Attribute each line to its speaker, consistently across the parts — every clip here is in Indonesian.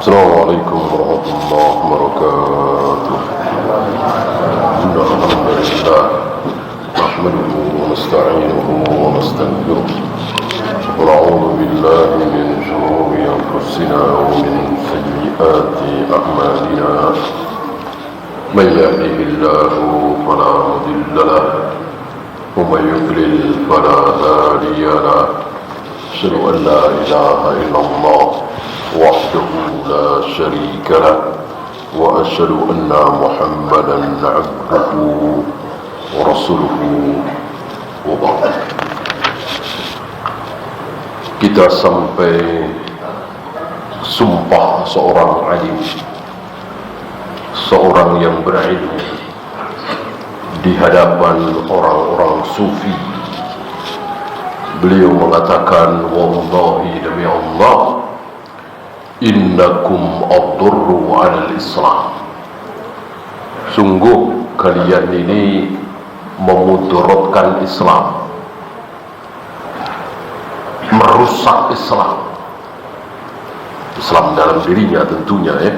Speaker 1: Assalamualaikum warahmatullahi wabarakatuh. Alhamdulillah nahmaduhu wa nasta'inuhu wa nastaghfiruh wa na'udzu billahi min shururi anfusina wa min sayyiati a'malina. Man yahdihillahu fala mudilla lahu wa man yudlil fala hadiya lahu. Asyhadu an la ilaha illallah وحده لا شريك له وأشهد أن محمدا عبده ورسوله وبعد. Kita sampai sumpah seorang alim, seorang yang berilmu di hadapan orang-orang sufi. Beliau mengatakan, wallahi demi Allah, innakum adurru alal Islam. Sungguh kalian ini memudaratkan Islam, merusak Islam. Islam dalam dirinya tentunya ya.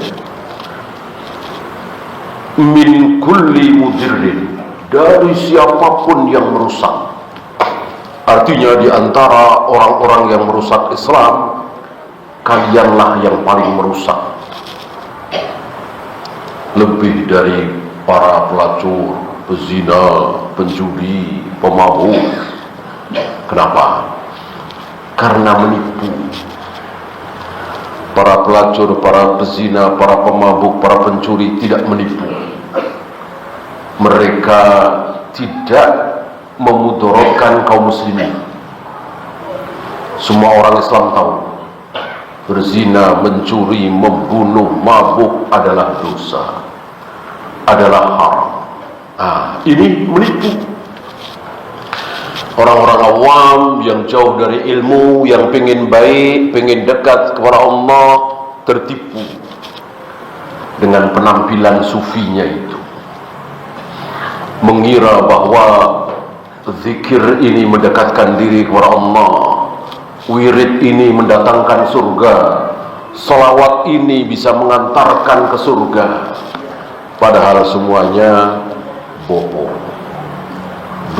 Speaker 1: Min kulli mudirrin, dari siapapun yang merusak. Artinya di antara orang-orang yang merusak Islam, kalianlah yang paling merusak. Lebih dari para pelacur, pezina, penjudi, pemabuk. Kenapa? Karena menipu. Para pelacur, para pezina, para pemabuk, para pencuri tidak menipu. Mereka tidak memudaratkan kaum muslimin. Semua orang Islam tahu berzina, mencuri, membunuh, mabuk adalah dosa, adalah haram. Ini menipu. Orang-orang awam yang jauh dari ilmu, yang pengen baik, pengen dekat kepada Allah, tertipu dengan penampilan sufinya itu. Mengira bahwa zikir ini mendekatkan diri kepada Allah, wirid ini mendatangkan surga, salawat ini bisa mengantarkan ke surga. Padahal semuanya bohong,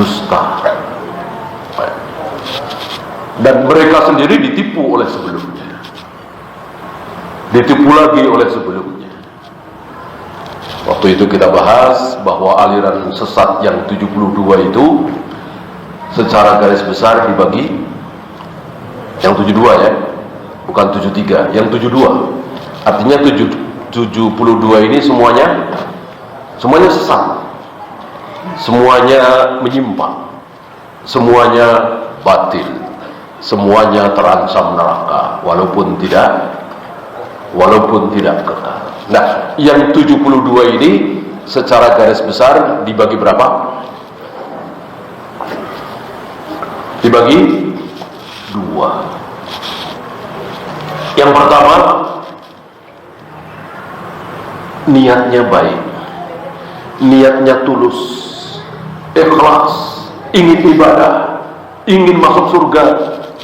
Speaker 1: dusta. Dan mereka sendiri ditipu oleh sebelumnya, ditipu lagi oleh sebelumnya. Waktu itu kita bahas bahwa aliran sesat yang 72 itu secara garis besar dibagi, yang 72 ya, bukan 73, yang 72. Artinya 72 ini semuanya sesat, semuanya menyimpang, semuanya batil, semuanya terancam neraka walaupun tidak kekal. Nah, yang 72 ini secara garis besar dibagi berapa? Dibagi dua. Yang pertama, niatnya baik, niatnya tulus, ikhlas, ingin ibadah, ingin masuk surga,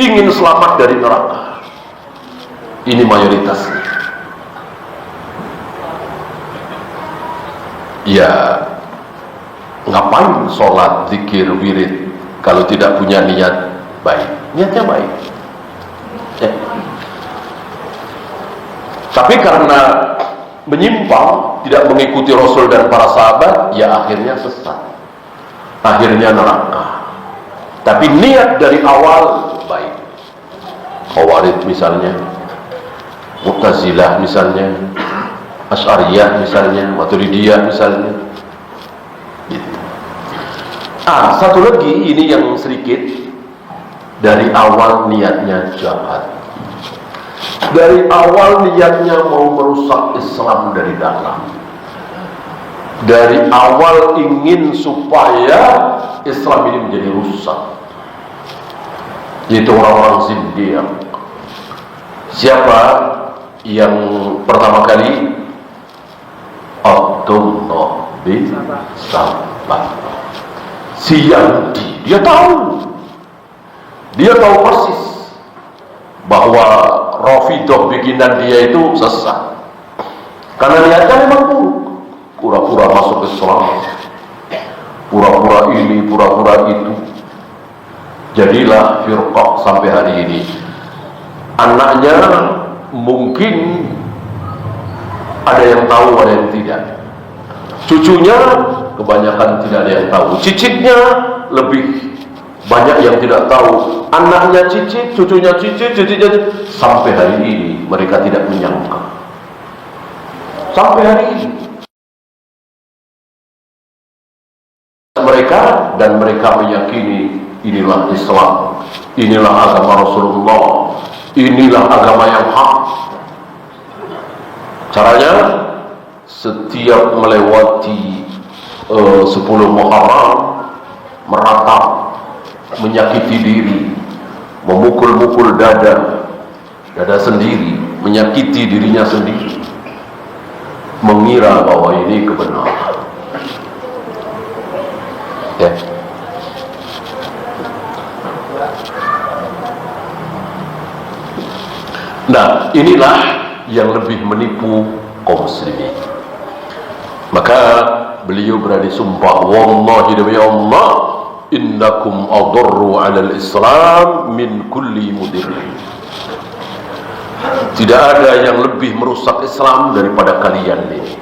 Speaker 1: ingin selamat dari neraka. Ini mayoritasnya. Ya, ngapain sholat, zikir, wirid kalau tidak punya niat baik? Niatnya baik ya. Tapi karena menyimpang, tidak mengikuti Rasul dan para sahabat, ya akhirnya sesat, akhirnya neraka. Tapi niat dari awal baik. Khawarij misalnya, Mu'tazilah misalnya, Asy'ariyah misalnya, Maturidiyah misalnya gitu. Satu lagi, ini yang sedikit, dari awal niatnya jahat, dari awal niatnya mau merusak Islam dari dalam, dari awal ingin supaya Islam ini menjadi rusak, yaitu orang-orang zindiq. Siapa yang pertama kali? Abdullah bin Sabah, si Yahudi. Dia tahu persis bahwa Rafidah bikinan dia itu sesat. Karena niatnya memang buruk, pura-pura masuk Islam, pura-pura ini, pura-pura itu. Jadilah firqah sampai hari ini. Anaknya mungkin ada yang tahu, ada yang tidak. Cucunya kebanyakan tidak ada yang tahu. Cicitnya lebih banyak yang tidak tahu. Anaknya cicit, cucunya cicit, cicitnya sampai hari ini mereka tidak menyangka. Sampai hari ini mereka meyakini inilah Islam, inilah agama Rasulullah, inilah agama yang hak. Caranya setiap melewati 10 Muharram meratap, menyakiti diri, memukul-mukul dada sendiri, menyakiti dirinya sendiri, mengira bahwa ini kebenaran. Ya. Nah, inilah yang lebih menipu kaum muslimin. Maka beliau berani sumpah, wallahi demi Allah, innakum adarru 'alal Islam min kulli mudir. Tidak ada yang lebih merusak Islam daripada kalian ini.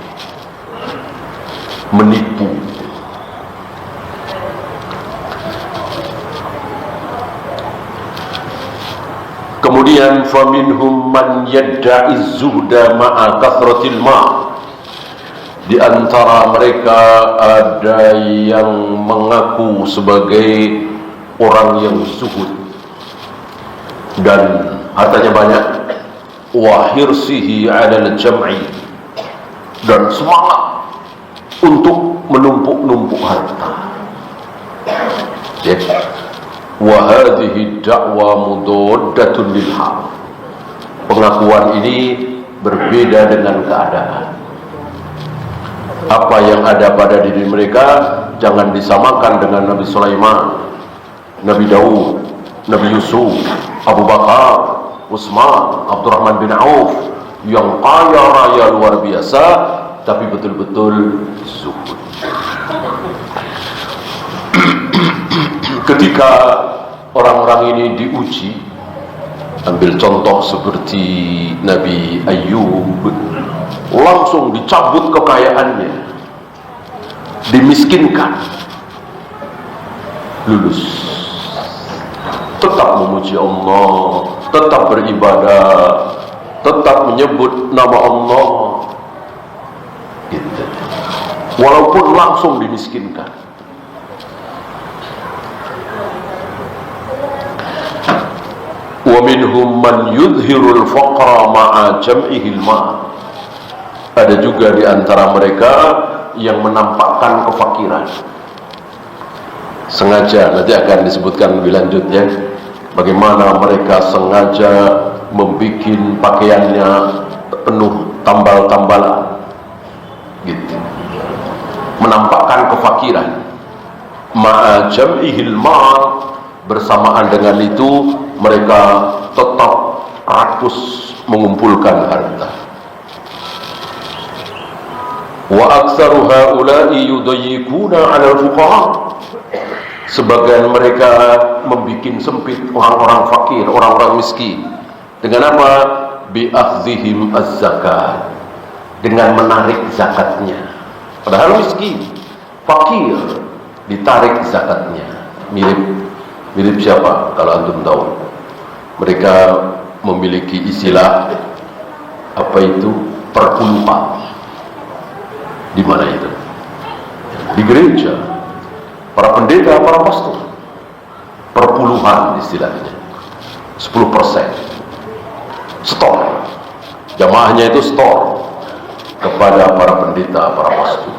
Speaker 1: Menipu. Kemudian faminhum man yadda'i zuhda ma'a kathratil ma'. Di antara mereka ada yang mengaku sebagai orang yang zuhud dan hartanya banyak, wa hirsihi 'alal jam'i, dan semangat untuk menumpuk-numpuk harta. Ya. Wa hadhihi da'wa mudaddatun lil haq. Pengakuan ini berbeda dengan keadaan. Apa yang ada pada diri mereka jangan disamakan dengan Nabi Sulaiman, Nabi Daud, Nabi Yusuf, Abu Bakar, Utsman, Abdurrahman bin Auf yang kaya raya luar biasa, tapi betul-betul zuhud. Ketika orang-orang ini diuji, ambil contoh seperti Nabi Ayyub, langsung dicabut kekayaannya, dimiskinkan, lulus, tetap memuji Allah, tetap beribadah, tetap menyebut nama Allah, gitu. Walaupun langsung dimiskinkan. Wa minhum man yudhirul faqra ma'a jam'ihil ma'. Ada juga di antara mereka yang menampakkan kefakiran. Sengaja, nanti akan disebutkan lebih lanjut ya, bagaimana mereka sengaja membuat pakaiannya penuh tambal-tambalan, gitu, menampakkan kefakiran. Ma'a jam'ihil ma', bersamaan dengan itu mereka tetap rakus mengumpulkan harta. Wa aktsaru haula'i yudayyikuna 'alal fuqara. Sebagian mereka membikin sempit orang-orang fakir, orang-orang miskin. Dengan apa? Bi akhdhihim az-zakat. Dengan menarik zakatnya. Padahal miskin, fakir, ditarik zakatnya. Mirip siapa kalau antum tahu? Mereka memiliki istilah apa itu? Perpuluhan. Di mana itu? Di gereja. Para pendeta, para pastor. Perpuluhan istilahnya. 10%. Store. Jamaahnya itu store kepada para pendeta, para pastor.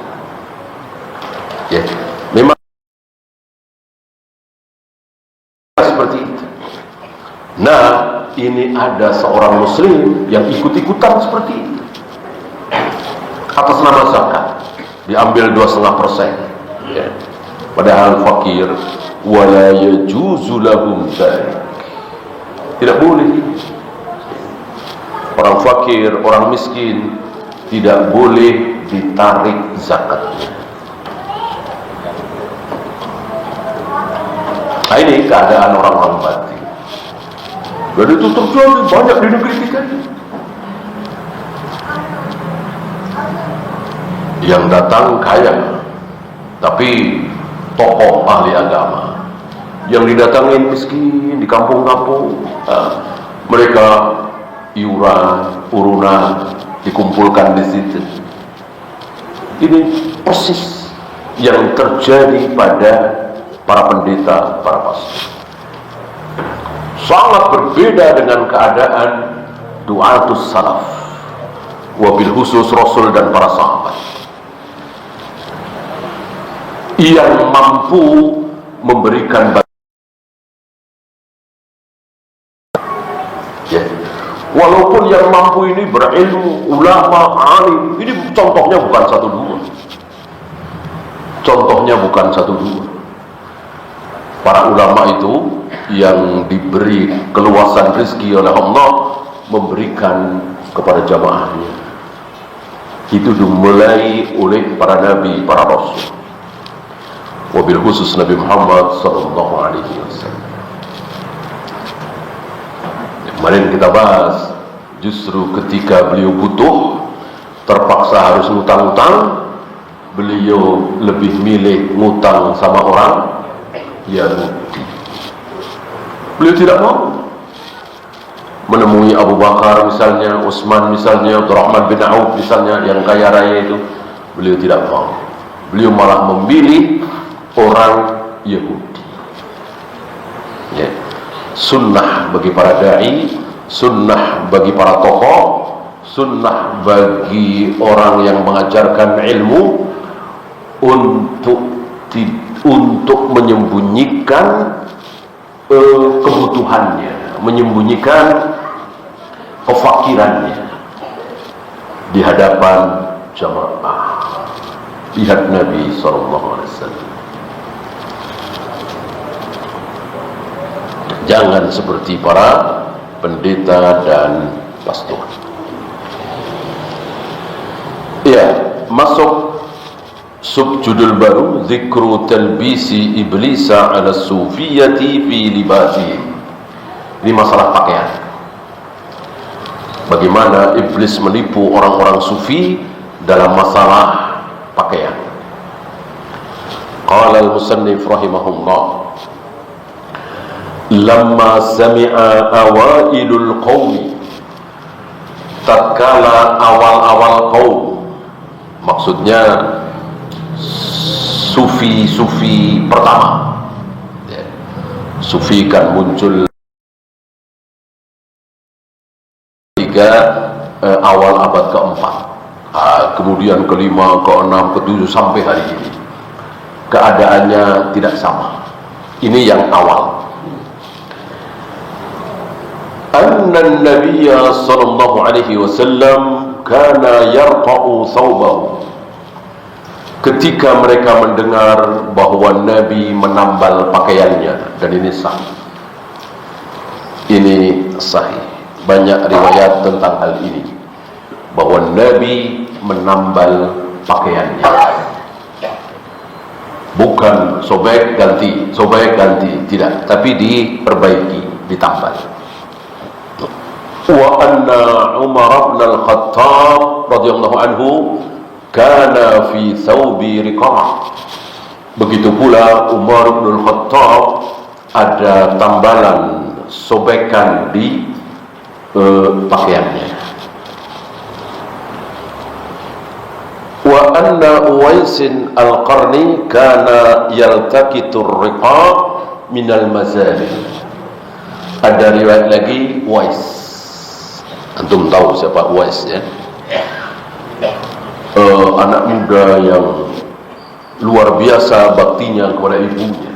Speaker 1: Ya, memang seperti itu. Nah, ini ada seorang muslim yang ikut-ikutan seperti itu. Atas nama zakat diambil 2,5%. Ya. Padahal fakir, wala yajuzu lahum dzalik. Tidak boleh. Orang fakir, orang miskin tidak boleh ditarik zakatnya. Nah, ini keadaan orang-orang batin. Dan itu terjadi banyak di negeri kita. Yang datang kaya, tapi tokoh ahli agama. Yang didatangin miskin di kampung-kampung. Mereka iuran, urunan dikumpulkan di situ. Ini persis yang terjadi pada para pendeta, para pastor. Sangat berbeda dengan keadaan du'atus salaf, wabil khusus Rasul dan para sahabat, yang mampu memberikan ya. Walaupun yang mampu ini berilmu, ulama, alim. Ini contohnya bukan satu dua. Contohnya bukan satu dua. Para ulama itu yang diberi keluasan rezeki oleh Allah memberikan kepada jamaahnya. Itu dimulai oleh para nabi, para rasul. Wabil khusus Nabi Muhammad sallallahu alaihi wasallam. Kemarin kita bahas, justru ketika beliau butuh, terpaksa harus ngutang-ngutang, beliau lebih milih ngutang sama orang Yahudi. Beliau tidak mau menemui Abu Bakar misalnya, Utsman misalnya, Abdurrahman bin Auf misalnya, yang kaya raya itu. Beliau tidak mau. Beliau malah memilih orang Yahudi. Ya. Sunnah bagi para da'i, sunnah bagi para tokoh, sunnah bagi orang yang mengajarkan ilmu untuk menyembunyikan kebutuhannya, menyembunyikan kefakirannya di hadapan jamaah. Lihat Nabi SAW. Jangan seperti para pendeta dan pastor. Ya, masuk subjudul baru, zikru talbisi iblisa ala sufiyati fi libasi. Ini masalah pakaian. Bagaimana iblis menipu orang-orang sufi dalam masalah pakaian. Qala al-musannif rahimahullah, lamma sami'a awailul qawmi, tatkala awal-awal kaum, maksudnya sufi-sufi pertama ya. Sufi kan muncul awal abad keempat, kemudian kelima, keenam, ketujuh sampai hari ini keadaannya tidak sama. Ini yang awal. Anna Nabiya sallallahu alaihi wasallam kana yarqa'u thawbahu. Ketika mereka mendengar bahwa Nabi menambal pakaiannya, dan ini sahih. Ini sahih. Banyak riwayat tentang hal ini, bahwa Nabi menambal pakaiannya. Bukan sobek ganti, tidak, tapi diperbaiki, ditambal. Wa anna Umar bin Al-Khattab radhiyallahu anhu kana fi thawbi riqa'. Begitu pula Umar bin Al-Khattab ada tambalan, sobekan di pakaiannya. Wa anna Uwais al-Qarni kana yaltakitu ar-riqa' min al-mazali. Ada riwayat lagi Uwais. Antum tahu siapa Uwais ya? Anak muda yang luar biasa baktinya kepada ibunya.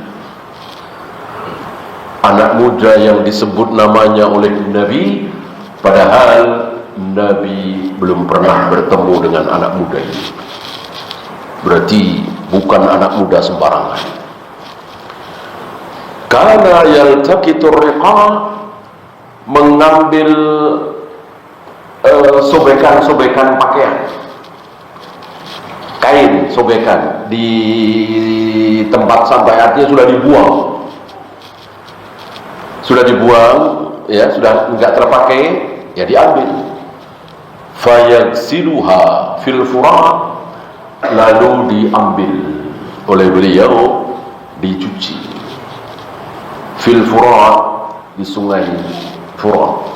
Speaker 1: Anak muda yang disebut namanya oleh Nabi, padahal Nabi belum pernah bertemu dengan anak muda ini. Berarti bukan anak muda sembarangan. Kana yaltakitu riqa', mengambil sobekan-sobekan pakaian. sobekan di tempat sampai, artinya sudah dibuang, ya, sudah enggak terpakai, ya diambil. Fayaghsiluha fil furat, lalu diambil oleh beliau, dicuci fil furat, di sungai Furat,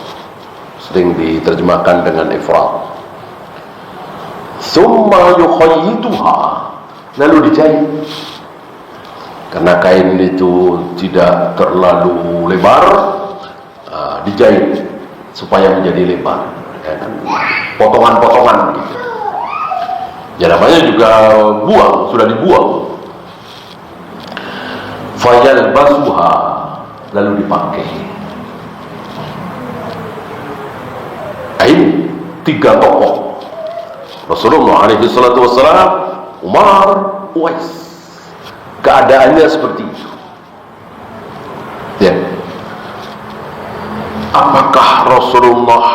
Speaker 1: sering diterjemahkan dengan ifrat. Summa yukhayyituha, lalu dijahit, karena kain itu tidak terlalu lebar, dijahit supaya menjadi lebar, ya kan? Potongan-potongan gitu. Ya namanya juga buang, sudah dibuang. Fayalbasuha, lalu dipakai. Ini 3 tokoh Rasulullah alaihi salatu wassalam, Umar, Uwais. Keadaannya seperti itu. Ya. Apakah Rasulullah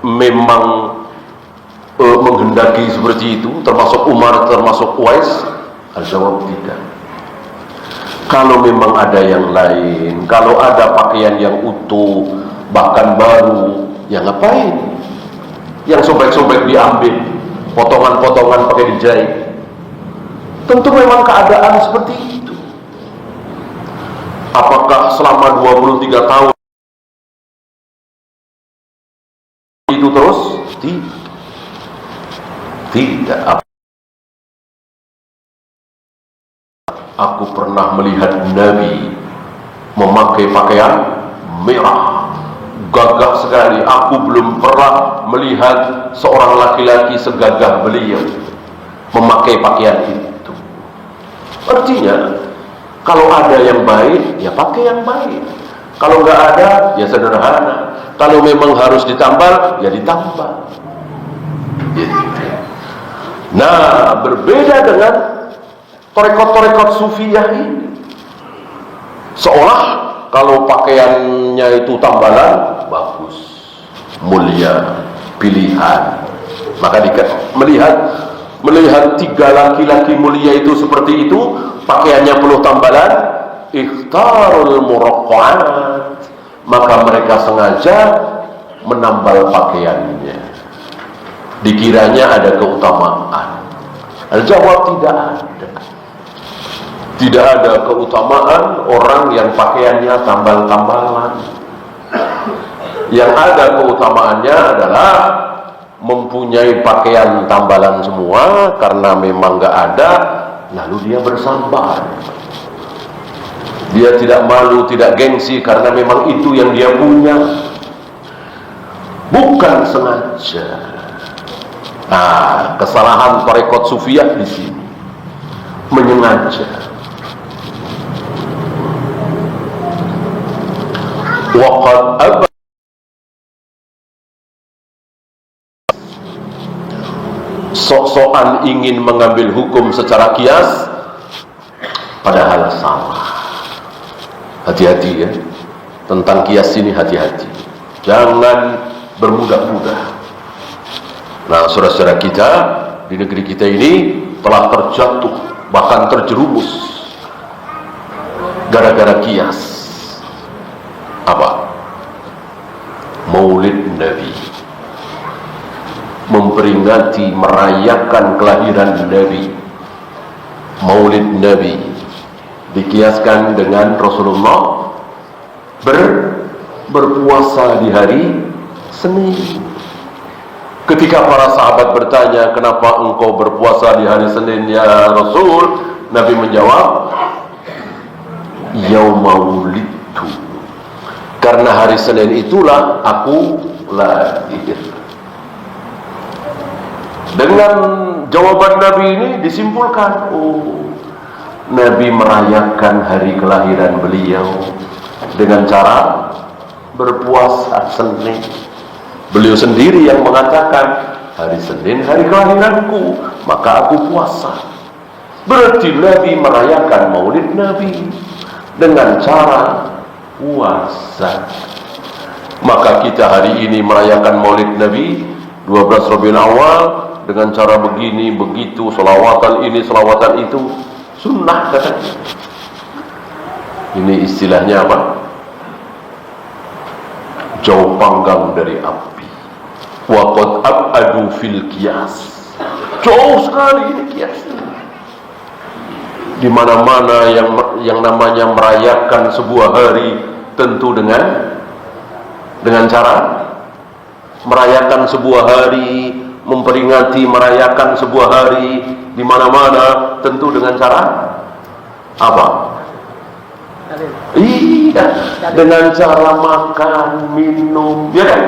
Speaker 1: memang menghendaki seperti itu, termasuk Umar, termasuk Uwais? Al-jawab tidak. Kalau memang ada yang lain, kalau ada pakaian yang utuh, bahkan baru, ya ngapain? Yang sobek-sobek diambil, potongan-potongan pakai dijahit. Tentu memang keadaan seperti itu. Apakah selama 23 tahun itu terus? Tidak. Aku pernah melihat Nabi memakai pakaian merah, gagah sekali. Aku belum pernah melihat seorang laki-laki segagah beliau memakai pakaian itu. Artinya, kalau ada yang baik, ya pakai yang baik. Kalau nggak ada, ya sederhana. Kalau memang harus ditambal, ya ditambal. Gitu. Nah, berbeda dengan torekot-torekot sufiyah ini. Seolah kalau pakaiannya itu tambalan, bagus, mulia, pilihan. Maka melihat 3 laki-laki mulia itu seperti itu, pakaiannya penuh tambalan, ikhtarul muraqqa'at, maka mereka sengaja menambal pakaiannya, dikiranya ada keutamaan. Al-jawab tidak ada. Tidak ada keutamaan orang yang pakaiannya tambal-tambalan. Yang ada keutamaannya adalah mempunyai pakaian tambalan semua, karena memang nggak ada, lalu dia bersabar. Dia tidak malu, tidak gengsi, karena memang itu yang dia punya, bukan sengaja. Nah, kesalahan tarekat sufiyah di sini, menyengaja. Waqad sok-sokan ingin mengambil hukum secara kias, padahal salah. Hati-hati ya, tentang kias ini hati-hati, jangan bermudah-mudah. Nah, saudara-saudara kita di negeri kita ini telah terjatuh, bahkan terjerumus gara-gara kias. Apa? Maulid Nabi, memperingati, merayakan kelahiran Nabi. Maulid Nabi dikiaskan dengan Rasulullah berpuasa di hari Senin. Ketika para sahabat bertanya, kenapa engkau berpuasa di hari Senin ya Rasul? Nabi menjawab, yauma wulidtu, karena hari Senin itulah aku lahir. Dengan jawaban Nabi ini disimpulkan, oh, Nabi merayakan hari kelahiran beliau dengan cara berpuasa Senin. Beliau sendiri yang mengatakan, hari Senin hari kelahiranku, maka aku puasa. Berarti Nabi merayakan Maulid Nabi dengan cara puasa. Maka kita hari ini merayakan Maulid Nabi 12 Rabiul Awal dengan cara begini, begitu, selawatan ini, selawatan itu, sunnah katanya. Ini istilahnya apa? Jauh panggang dari api. Wa qad ab'adu fil qiyas. Jauh sekali ini kias. Di mana-mana yang namanya merayakan sebuah hari tentu dengan cara merayakan sebuah hari, memperingati merayakan sebuah hari di mana-mana tentu dengan cara apa? Iya, dengan cara makan, minum, ya kan?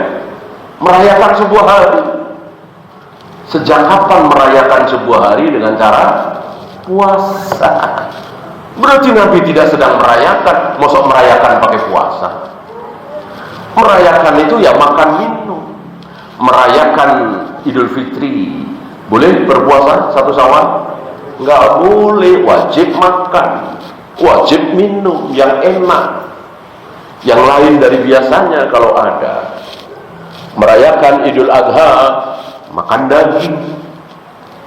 Speaker 1: Merayakan sebuah hari. Sejak kapan merayakan sebuah hari dengan cara puasa? Berarti Nabi tidak sedang merayakan. Maksud merayakan pakai puasa? Merayakan itu ya makan minum. Merayakan Idul Fitri, boleh berpuasa 1 Syawal? Enggak boleh, wajib makan, wajib minum yang enak, yang lain dari biasanya kalau ada. Merayakan Idul Adha, makan daging.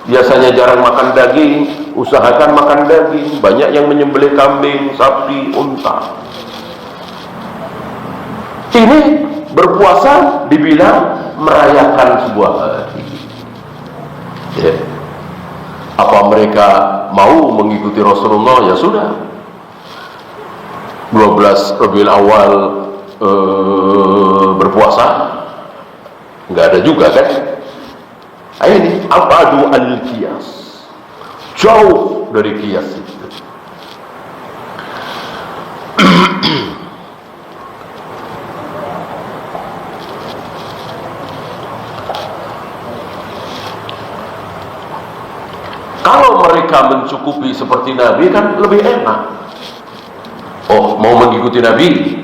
Speaker 1: Biasanya jarang makan daging, usahakan makan daging. Banyak yang menyembelih kambing, sapi, unta. Ini berpuasa dibilang merayakan sebuah hari. Ya. Apa mereka mau mengikuti Rasulullah? Ya sudah. 12 Rabiul Awal berpuasa, nggak ada juga kan? Ini abadu al-qiyas, jauh dari qiyas itu. Kalau mereka mencukupi seperti Nabi kan lebih enak. Oh, mau mengikuti Nabi,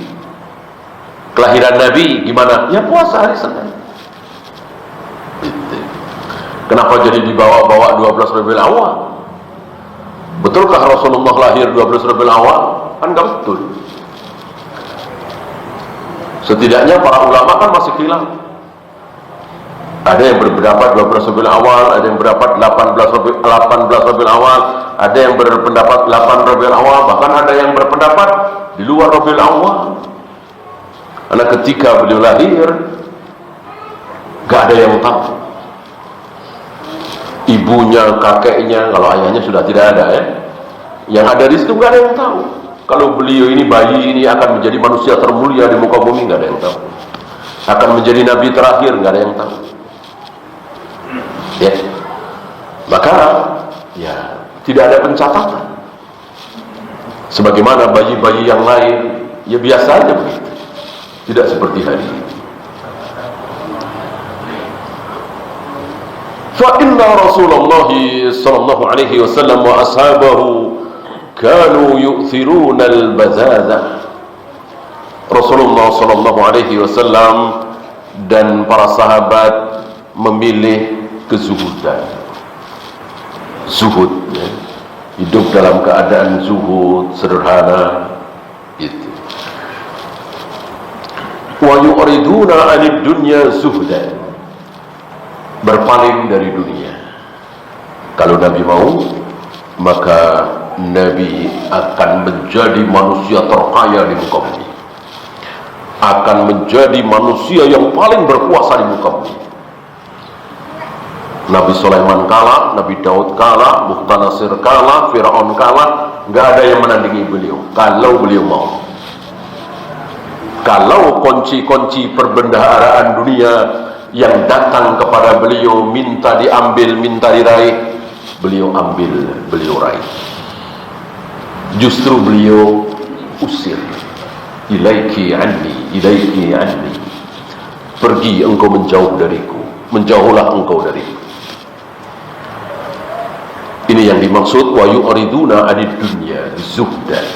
Speaker 1: kelahiran Nabi gimana? Ya puasa hari Senin. Kenapa jadi dibawa-bawa 12 Rabiul Awal? Betulkah Rasulullah lahir 12 Rabiul Awal? Kan enggak betul. Setidaknya para ulama kan masih khilaf. Ada yang berpendapat 12 Rabiul Awal, ada yang berpendapat 18 Rabiul Awal, ada yang berpendapat 8 Rabiul Awal, bahkan ada yang berpendapat di luar Rabiul Awal. Karena ketika beliau lahir, gak ada yang tahu. Ibunya, kakeknya, kalau ayahnya sudah tidak ada ya. Yang ada di situ gak ada yang tahu. Kalau beliau ini, bayi ini akan menjadi manusia termulia di muka bumi, gak ada yang tahu. Akan menjadi nabi terakhir, gak ada yang tahu. Ya, maka ya tidak ada pencatatan. Sebagaimana bayi-bayi yang lain, ya biasa aja begitu. Tidak seperti hari ini. Fa inna Rasulullah sallallahu alaihi wasallam wa ashabahu kanu yu'thiruna al-bazazah. Rasulullah sallallahu alaihi wasallam dan para sahabat memilih kezuhudan, zuhud ya. Hidup dalam keadaan zuhud, sederhana itu. Wa yu'riduna 'anid dunya zuhdan, berpaling dari dunia. Kalau Nabi mau, maka Nabi akan menjadi manusia terkaya di muka bumi, akan menjadi manusia yang paling berkuasa di muka bumi. Nabi Sulaiman kalah, Nabi Daud kalah, Muhtanasir kalah, Fir'aun kalah, nggak ada yang menandingi beliau kalau beliau mau. Kalau kunci-kunci perbendaharaan dunia yang datang kepada beliau minta diambil, minta diraih, beliau ambil, beliau raih. Justru beliau usir. Ilaiki anni, ilaiki anni. Pergi engkau menjauh dariku, menjauhlah engkau dariku. Ini yang dimaksud wa yu'riduna 'anid dunya zuhdan.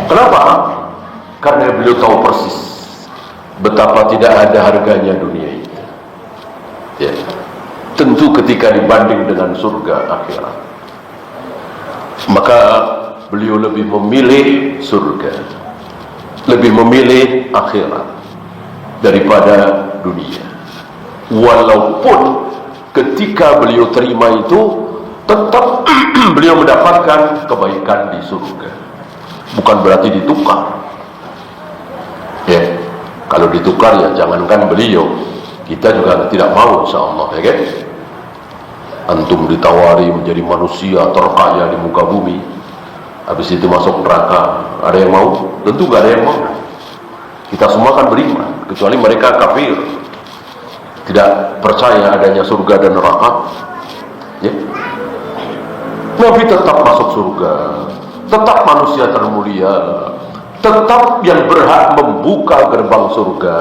Speaker 1: Kenapa? Karena beliau tahu persis betapa tidak ada harganya dunia itu. Ya. tentu ketika dibanding dengan surga akhirat, maka beliau lebih memilih surga, lebih memilih akhirat daripada dunia. Walaupun ketika beliau terima itu, tetap beliau mendapatkan kebaikan di surga. Bukan berarti ditukar. Ya, kalau ditukar ya jangankan beliau, kita juga tidak mau, insyaallah, ya kan? Antum ditawari menjadi manusia terkaya di muka bumi, habis itu masuk neraka, ada yang mau? Tentu gak ada yang mau. Kita semua kan beriman, kecuali mereka kafir, tidak percaya adanya surga dan neraka. Ya. Nabi tetap masuk surga, tetap manusia termulia, tetap yang berhak membuka gerbang surga,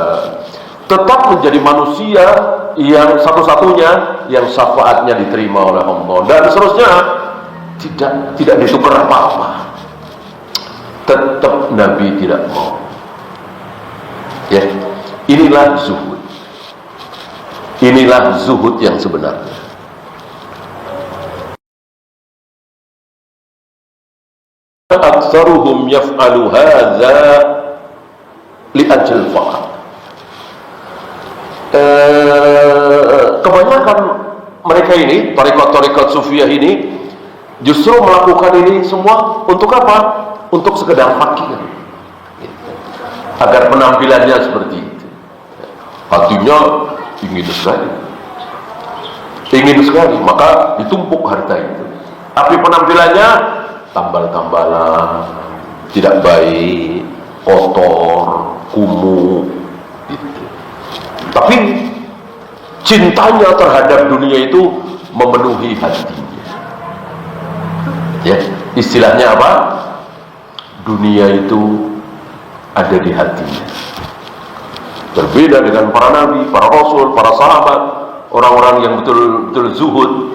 Speaker 1: tetap menjadi manusia yang satu-satunya yang syafaatnya diterima oleh Allah, dan seterusnya. Tidak ditukar apa-apa. Tetap Nabi tidak mau. Ya, inilah zuhud. Inilah zuhud yang sebenarnya. Aktsaruhum yaf'alu hadza li ajal faqat. Kebanyakan mereka ini, tarekat-tarekat sufiyah ini, justru melakukan ini semua untuk apa? Untuk sekedar fakir, agar penampilannya seperti itu. Hatinya ingin sekali, maka ditumpuk harta itu. Tapi penampilannya tambal-tambalan, tidak baik, kotor, kumuh, gitu. Tapi cintanya terhadap dunia itu memenuhi hatinya. Ya, istilahnya apa? Dunia itu ada di hatinya. Berbeda dengan para nabi, para rasul, para sahabat, orang-orang yang betul-betul zuhud.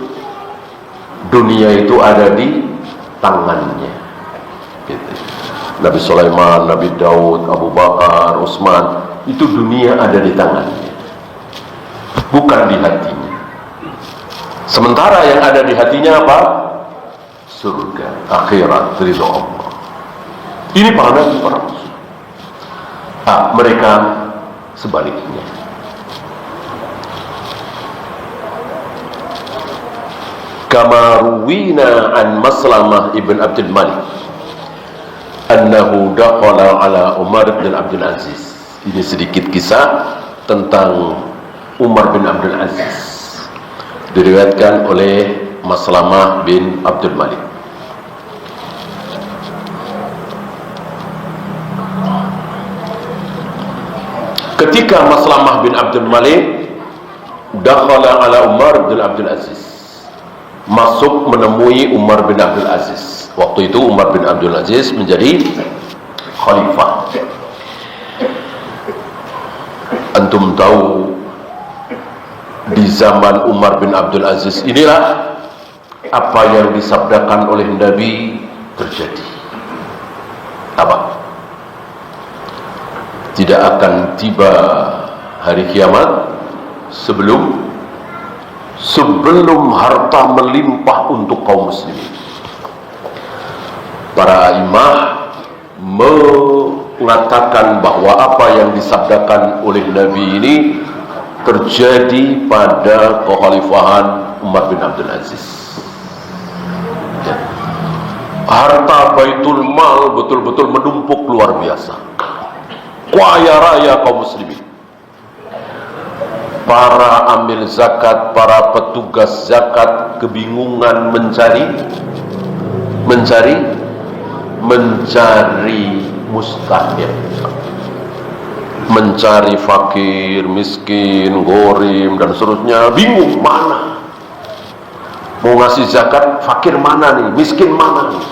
Speaker 1: Dunia itu ada di tangannya. Gitu. Nabi Sulaiman, Nabi Daud, Abu Bakar, Utsman, itu dunia ada di tangannya, bukan di hatinya. Sementara yang ada di hatinya apa? Surga, akhirat, ridho Allah. Ini para nabi, para rasul. Mereka sebaliknya. Kama ruwina an Maslamah ibn Abdul Malik annahu dakhala ala Umar bin Abdul Aziz. Ini sedikit kisah tentang Umar bin Abdul Aziz, diriwayatkan oleh Maslamah bin Abdul Malik. Ketika Maslamah bin Abdul Malik dakhala ala Umar bin Abdul Aziz, masuk menemui Umar bin Abdul Aziz. Waktu itu Umar bin Abdul Aziz menjadi khalifah. Antum tahu, di zaman Umar bin Abdul Aziz inilah apa yang disabdakan oleh Nabi terjadi. Apa? Tidak akan tiba hari kiamat sebelum harta melimpah untuk kaum muslimin. Para imam mengatakan bahwa apa yang disabdakan oleh Nabi ini terjadi pada kekhalifahan Umar bin Abdul Aziz. Harta Baitul Mal betul-betul menumpuk luar biasa, kaya raya kaum muslimin. Para amil zakat, para petugas zakat kebingungan mencari mustahil, mencari fakir, miskin, gorim, dan seterusnya. Bingung mana mau ngasih zakat, fakir mana nih, miskin mana nih.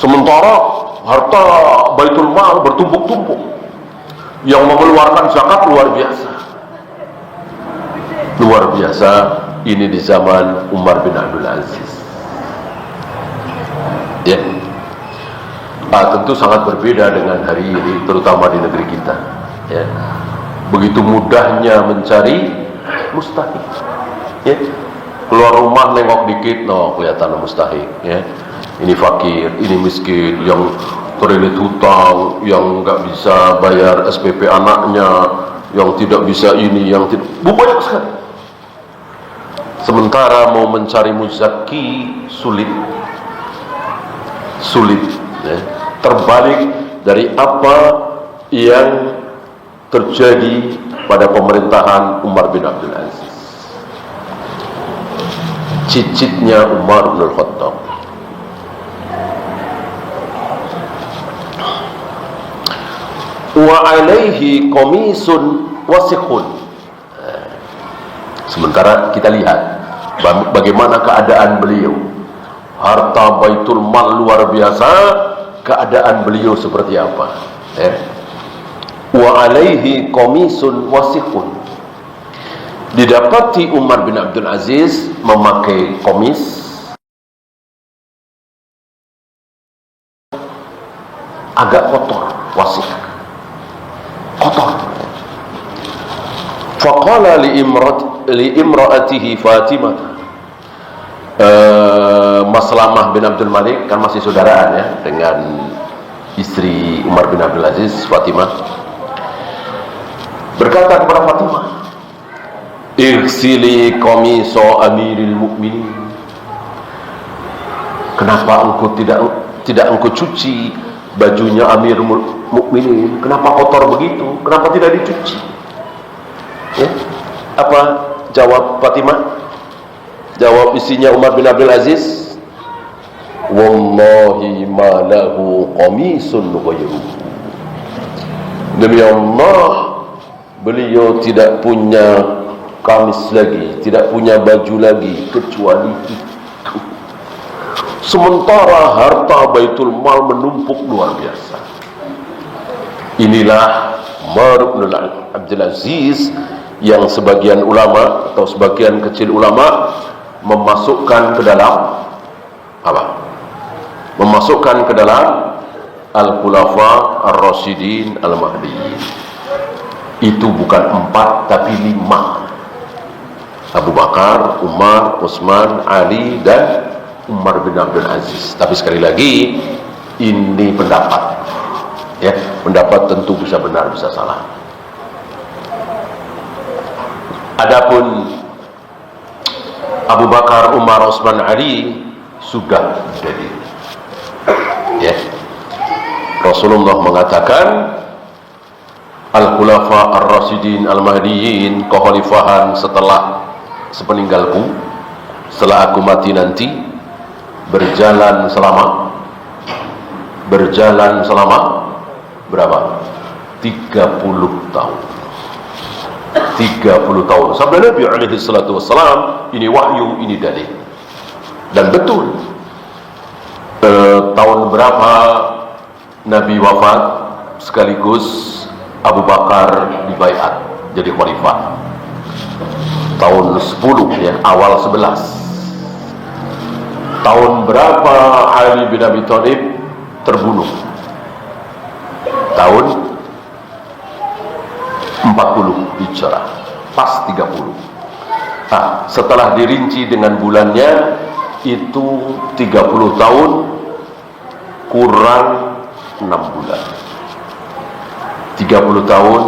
Speaker 1: Sementara harta Baitul Mal bertumpuk-tumpuk, yang mengeluarkan zakat luar biasa. Luar biasa ini di zaman Umar bin Abdul Aziz. Ya, tentu sangat berbeda dengan hari ini, terutama di negeri kita. Ya, begitu mudahnya mencari mustahil. Ya. Keluar rumah nengok dikit, kelihatan mustahik. Ya. Ini fakir, ini miskin, yang terlilit hutang, yang nggak bisa bayar SPP anaknya, yang tidak bisa ini, yang tidak, banyak sekali. Sementara mau mencari muzaki sulit, ya. Terbalik dari apa yang terjadi pada pemerintahan Umar bin Abdul Aziz. Cicitnya Umar bin Khattab. Wa alaihi qamisun wasikhun. Sementara kita lihat bagaimana keadaan beliau. Harta baitul mal luar biasa, keadaan beliau seperti apa. Wa alaihi qamisun wasikhun. Didapati Umar bin Abdul Aziz memakai komis agak kotor, wasik, kotor. Faqala li imra'atihi Fatimah, Maslamah bin Abdul Malik kan masih saudaraan ya dengan istri Umar bin Abdul Aziz, Fatimah, berkata kepada Fatimah, "Ighsili qamiso amiril mu'minin." Kenapa engkau tidak engkau cuci bajunya Amir Mukminin? Kenapa kotor begitu? Kenapa tidak dicuci? Ya? Apa jawab Fatimah? Jawab istrinya Umar bin Abdul Aziz, "Wallahi ma lahu qamisun ghayru." Demi Allah, beliau tidak punya kamis lagi, tidak punya baju lagi kecuali itu. Sementara harta baitul mal menumpuk luar biasa. Inilah Umar bin Abdul Aziz yang sebagian ulama atau sebagian kecil ulama memasukkan ke dalam apa? Memasukkan ke dalam Al-Khulafa Ar-Rasyidin Al-Mahdiyyin. Itu bukan 4 tapi 5. Abu Bakar, Umar, Utsman, Ali, dan Umar bin Abdul Aziz. Tapi sekali lagi, ini pendapat, ya, pendapat tentu bisa benar bisa salah. Adapun Abu Bakar, Umar, Utsman, Ali sudah jadi, ya. Rasulullah mengatakan Al-Khulafa Ar-Rasyidin Al-Mahdiyyin, kekhalifahan sepeninggalku, setelah aku mati nanti, berjalan selama berapa? 30 tahun. 30 tahun. Sabda Nabi alaihi salatu wassalam, ini wahyu, ini dalil. Dan betul. Tahun berapa Nabi wafat sekaligus Abu Bakar dibaiat jadi khalifah? Tahun 10 ya, awal 11. Tahun berapa Ali bin Abi Thalib terbunuh? Tahun 40 Hijrah, pas 30. Nah, setelah dirinci dengan bulannya, itu 30 tahun kurang 6 bulan. 30 tahun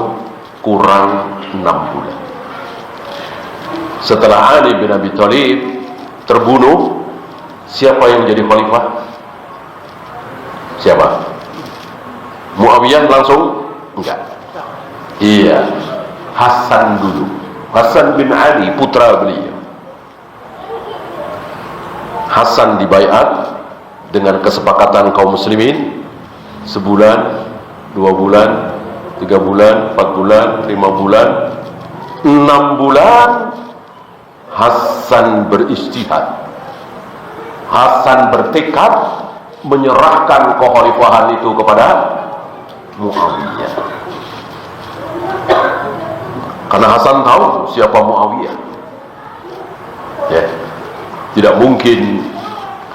Speaker 1: kurang 6 bulan. Setelah Ali bin Abi Thalib terbunuh, siapa yang jadi khalifah? Siapa? Muawiyah langsung? Enggak. Iya, Hasan dulu. Hasan bin Ali, putra beliau. Hasan dibaiat dengan kesepakatan kaum muslimin, sebulan, 2 bulan, 3 bulan, 4 bulan, 5 bulan, 6 bulan. Hasan berijtihad. Hasan bertekad menyerahkan kekhalifahan itu kepada Muawiyah. Karena Hasan tahu siapa Muawiyah. Ya. Tidak mungkin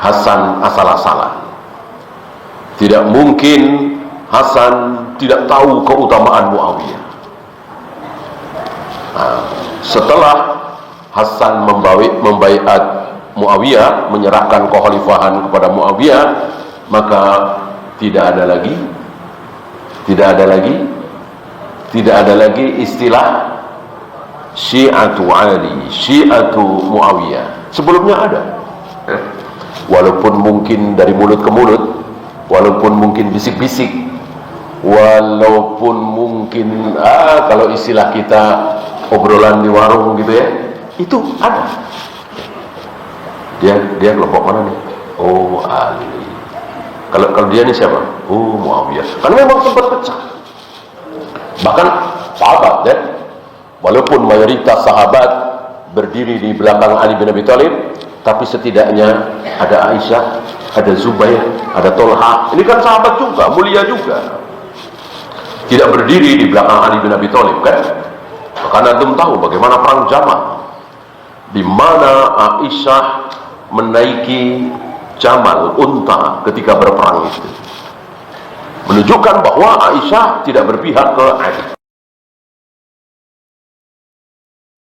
Speaker 1: Hasan asal-asalan. Tidak mungkin Hasan tidak tahu keutamaan Muawiyah. Nah, setelah Hasan membaiat Muawiyah, menyerahkan kekhalifahan kepada Muawiyah, maka tidak ada lagi istilah Syi'atu Ali, Syi'atu Muawiyah. Sebelumnya ada, walaupun mungkin dari mulut ke mulut, walaupun mungkin bisik-bisik, walaupun mungkin kalau istilah kita obrolan di warung gitu ya, itu ada. Dia kelompok mana nih? Oh, Ali. Kalau dia nih siapa? Oh, Muawiyah. Karena memang sempat pecah. Bahkan sahabat ya, walaupun mayoritas sahabat berdiri di belakang Ali bin Abi Thalib, tapi setidaknya ada Aisyah, ada Zubair, ada Tolha. Ini kan sahabat juga, mulia juga. Tidak berdiri di belakang Ali bin Abi Thalib kan? Karena antum tahu bagaimana perang Jamal, di mana Aisyah menaiki Jamal, unta, ketika berperang itu, menunjukkan bahwa Aisyah tidak berpihak ke Ali.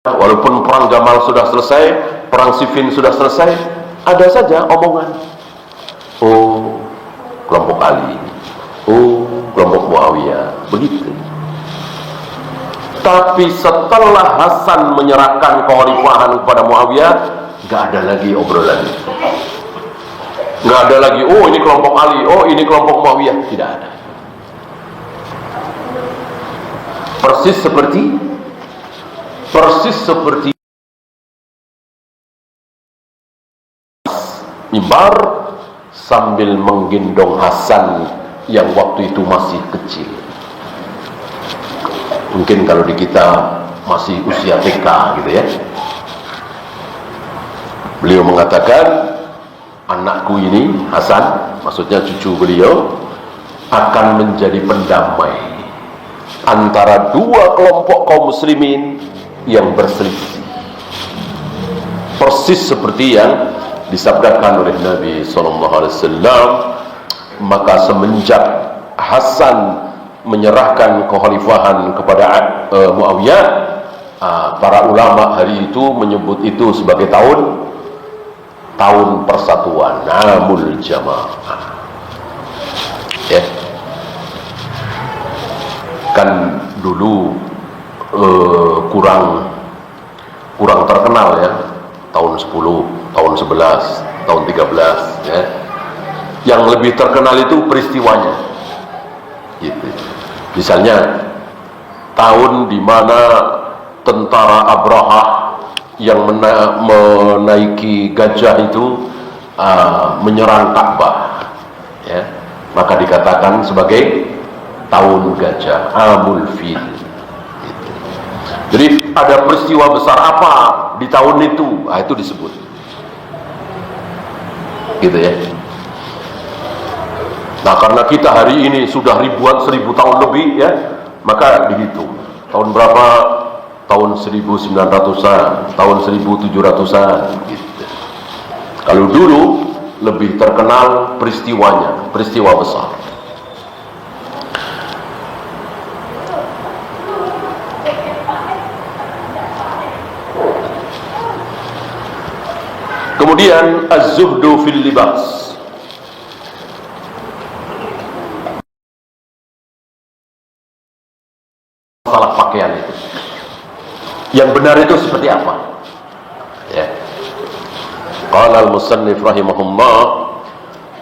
Speaker 1: Walaupun perang Jamal sudah selesai, perang Siffin sudah selesai, ada saja omongan, oh kelompok Ali, oh kelompok Muawiyah, begitu. Tapi setelah Hasan menyerahkan kekhalifahan kepada Muawiyah, nggak ada lagi obrolan itu. Nggak ada lagi, oh ini kelompok Ali, oh ini kelompok Muawiyah. Tidak ada. Persis seperti mimbar sambil menggendong Hasan yang waktu itu masih kecil. Mungkin kalau di kita masih usia TK gitu ya. Beliau mengatakan, anakku ini, Hasan, maksudnya cucu beliau, akan menjadi pendamai antara dua kelompok kaum muslimin yang berselisih. Persis seperti yang disabdakan oleh Nabi SAW. Maka semenjak Hasan menyerahkan kekhalifahan kepada Muawiyah, para ulama hari itu menyebut itu sebagai tahun persatuan, Amul Jamaah. Ya. Kan dulu kurang terkenal ya, tahun 10, tahun 11, tahun 13 ya. Yang lebih terkenal itu peristiwanya. Gitu. Misalnya tahun di mana tentara Abraha yang menaiki gajah itu menyerang Ka'bah, ya, maka dikatakan sebagai tahun gajah, Amul Fil. Gitu. Jadi ada peristiwa besar apa di tahun itu, itu disebut, gitu ya. Nah, karena kita hari ini sudah ribuan, 1000 tahun lebih ya, maka dihitung tahun berapa, tahun 1900-an, tahun 1700-an gitu. Kalau dulu lebih terkenal peristiwanya, peristiwa besar. Kemudian az-zuhdu fil libas. Masalah pakaian itu, yang benar itu seperti apa? Ya. Qala al-musannif rahimahullah,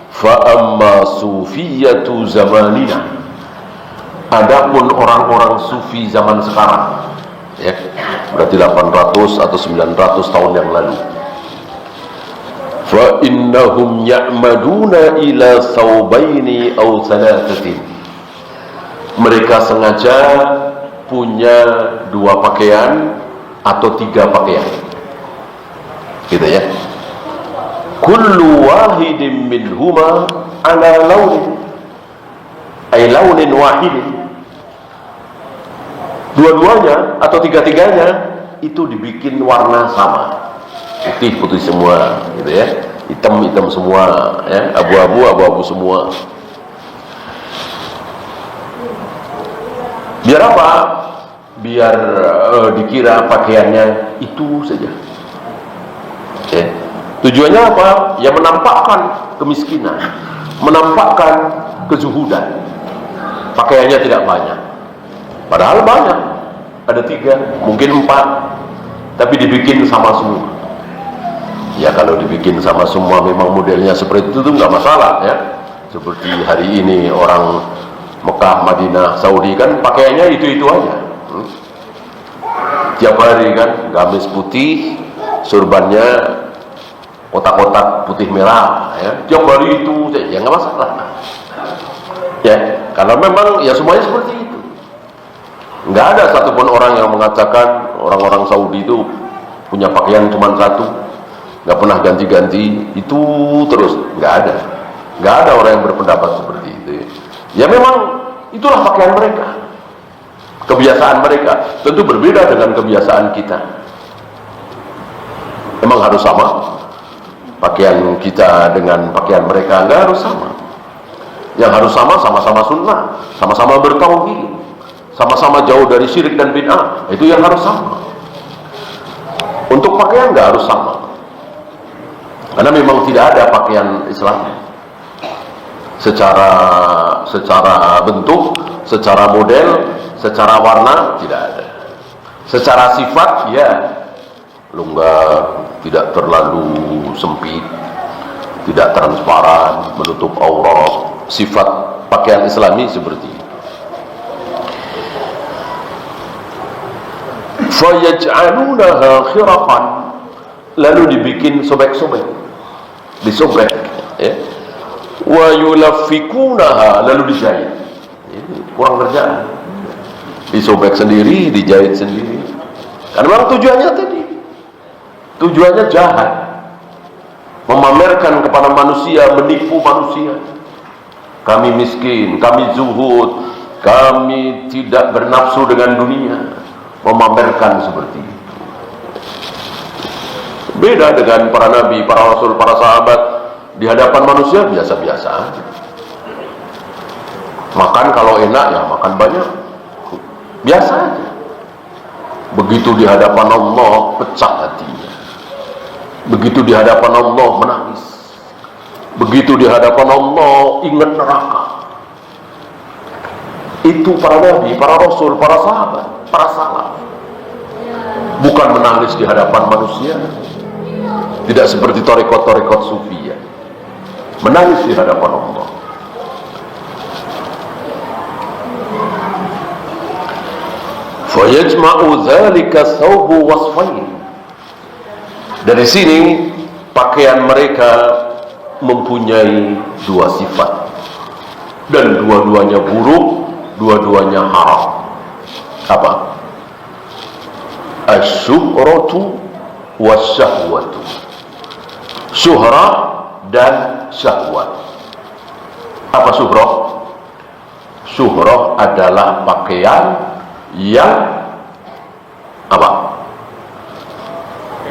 Speaker 1: fa amma sufiyatu zamanina. Adapun orang-orang sufi zaman sekarang, ya, berarti 800 atau 900 tahun yang lalu. Fa innahum ya'maduna ila thawbaini aw thalathatin. Mereka sengaja punya 2 pakaian atau 3 pakaian, gitu ya. Kullu wahidin minhuma ala launin, ay launin wahidin. Dua-duanya atau tiga-tiganya itu dibikin warna sama, putih-putih semua, gitu ya, hitam-hitam semua, ya, abu-abu semua. Biar apa? Biar dikira pakaiannya itu saja. Ya. Tujuannya apa? Ya menampakkan kemiskinan, menampakkan kezuhudan. Pakaiannya tidak banyak, padahal banyak, ada 3, mungkin 4, tapi dibikin sama semua. Ya kalau dibikin sama semua memang modelnya seperti itu nggak masalah ya. Seperti hari ini orang Mekah, Madinah, Saudi kan pakaiannya itu aja. Tiap hari kan gamis putih, surbannya kotak-kotak putih merah ya. Tiap hari itu ya nggak masalah. Ya, karena memang ya semuanya seperti itu. Nggak ada satupun orang yang mengatakan orang-orang Saudi itu punya pakaian cuma satu, nggak pernah ganti-ganti, itu terus. Nggak ada orang yang berpendapat seperti itu. Ya memang itulah pakaian mereka, kebiasaan mereka. Tentu berbeda dengan kebiasaan kita. Memang harus sama pakaian kita dengan pakaian mereka? Nggak harus sama. Yang harus sama-sama sunnah, sama-sama bertauhid, sama-sama jauh dari syirik dan bid'ah. Itu yang harus sama. Untuk pakaian nggak harus sama, karena memang tidak ada pakaian Islam secara bentuk, secara model, secara warna tidak ada. Secara sifat ya longgar, tidak terlalu sempit, tidak transparan, menutup aurat. Sifat pakaian Islami seperti itu. Fayaj'alunaha khiraqan, lalu dibikin sobek-sobek, disobek ya. Wa yulaffikunaha, lalu dijahit. Kurang kerjaan, disobek sendiri, dijahit sendiri. Karena memang tujuannya jahat, memamerkan kepada manusia, menipu manusia. Kami miskin, kami zuhud, kami tidak bernafsu dengan dunia, memamerkan seperti itu. Beda dengan para nabi, para rasul, para sahabat. Di hadapan manusia biasa-biasa aja. Makan kalau enak ya makan banyak, biasa aja. Begitu di hadapan Allah pecah hatinya. Begitu di hadapan Allah menangis. Begitu di hadapan Allah ingat neraka. Itu para nabi, para rasul, para sahabat, para salaf. Bukan menangis di hadapan manusia. Tidak seperti tarekat-tarekat sufiyah, menangis di hadapan Allah. Fayajma'u dzalika thawbu wasfain. Dari sini pakaian mereka mempunyai 2 sifat, dan dua-duanya buruk, dua-duanya haram. Apa? Asyuhratu wasyahwatu. Syuhrah dan syahwat. Apa syuhrah? Syuhrah adalah pakaian yang apa?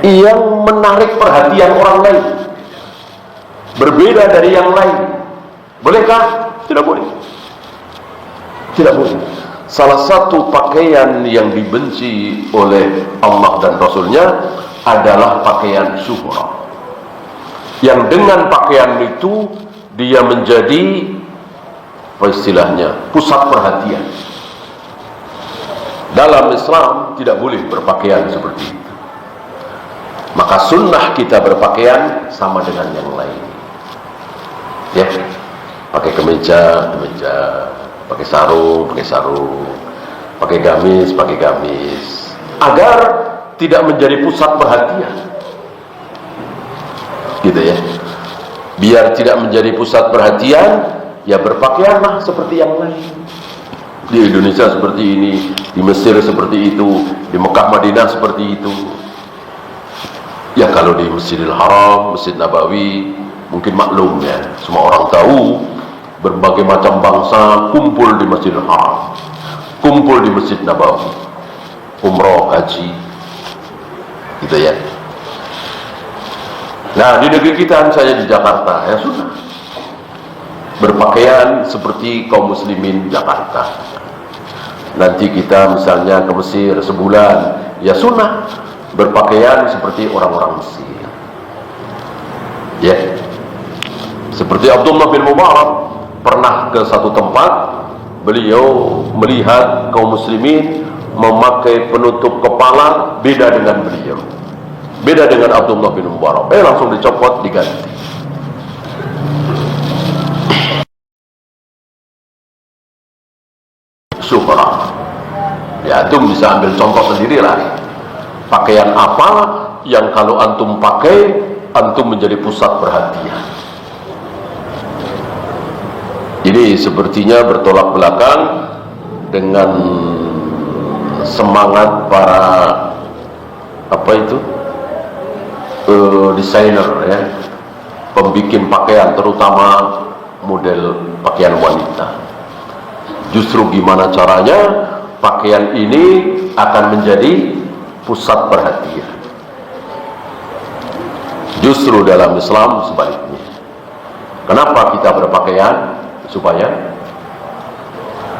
Speaker 1: Yang menarik perhatian orang lain, berbeda dari yang lain. Bolehkah? Tidak boleh. Tidak boleh. Salah satu pakaian yang dibenci oleh Allah dan Rasulnya adalah pakaian syuhrah, yang dengan pakaian itu dia menjadi apa istilahnya, pusat perhatian. Dalam Islam tidak boleh berpakaian seperti itu. Maka sunnah kita berpakaian sama dengan yang lain. Ya, pakai kemeja, pakai sarung, pakai gamis, agar tidak menjadi pusat perhatian. Gitu ya. Biar tidak menjadi pusat perhatian, ya berpakaianlah seperti yang lain. Di Indonesia seperti ini, di Mesir seperti itu, di Mekah, Madinah seperti itu. Ya kalau di Masjidil Haram, Masjid Nabawi, mungkin maklum ya, semua orang tahu berbagai macam bangsa kumpul di Masjidil Haram, kumpul di Masjid Nabawi, umroh, haji, gitu ya. Nah di negeri kita, misalnya di Jakarta, ya sudah berpakaian seperti kaum muslimin Jakarta. Nanti kita misalnya ke Mesir sebulan, ya sunnah berpakaian seperti orang-orang Mesir. Ya, seperti Abdullah bin Mubarak pernah ke satu tempat, beliau melihat kaum muslimin memakai penutup kepala beda dengan beliau, beda dengan Abdullah bin Mubarak. Langsung dicopot, diganti. Syukurlah. Ya, antum bisa ambil contoh sendirilah. Pakaian apa yang kalau antum pakai, antum menjadi pusat perhatian? Ini sepertinya bertolak belakang dengan semangat para desainer, ya, pembikin pakaian, terutama model pakaian wanita. Justru gimana caranya pakaian ini akan menjadi pusat perhatian. Justru dalam Islam sebaliknya. Kenapa kita berpakaian?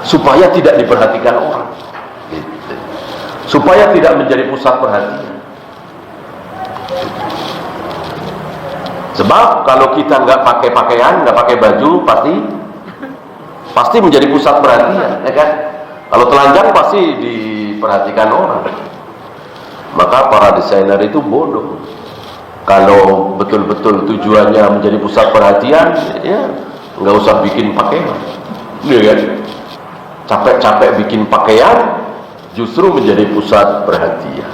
Speaker 1: Supaya tidak diperhatikan orang, gitu. Supaya tidak menjadi pusat perhatian. Sebab kalau kita nggak pakai pakaian, nggak pakai baju, pasti menjadi pusat perhatian, ya kan? Kalau telanjang pasti diperhatikan orang. Maka para desainer itu bodoh. Kalau betul-betul tujuannya menjadi pusat perhatian, ya nggak usah bikin pakaian, ya kan? Capek-capek bikin pakaian, justru menjadi pusat perhatian.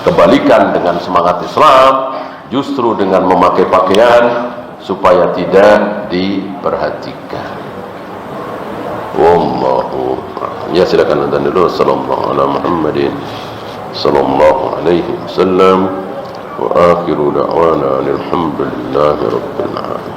Speaker 1: Kebalikan dengan semangat Islam, justru dengan memakai pakaian supaya tidak diperhatikan. Wallahu a'lam. Ya, silakan adzan dulu. Sallallahu ala Muhammadin sallallahu alaihi wasallam wa akhiru da'wana alhamdulillahi rabbil alamin.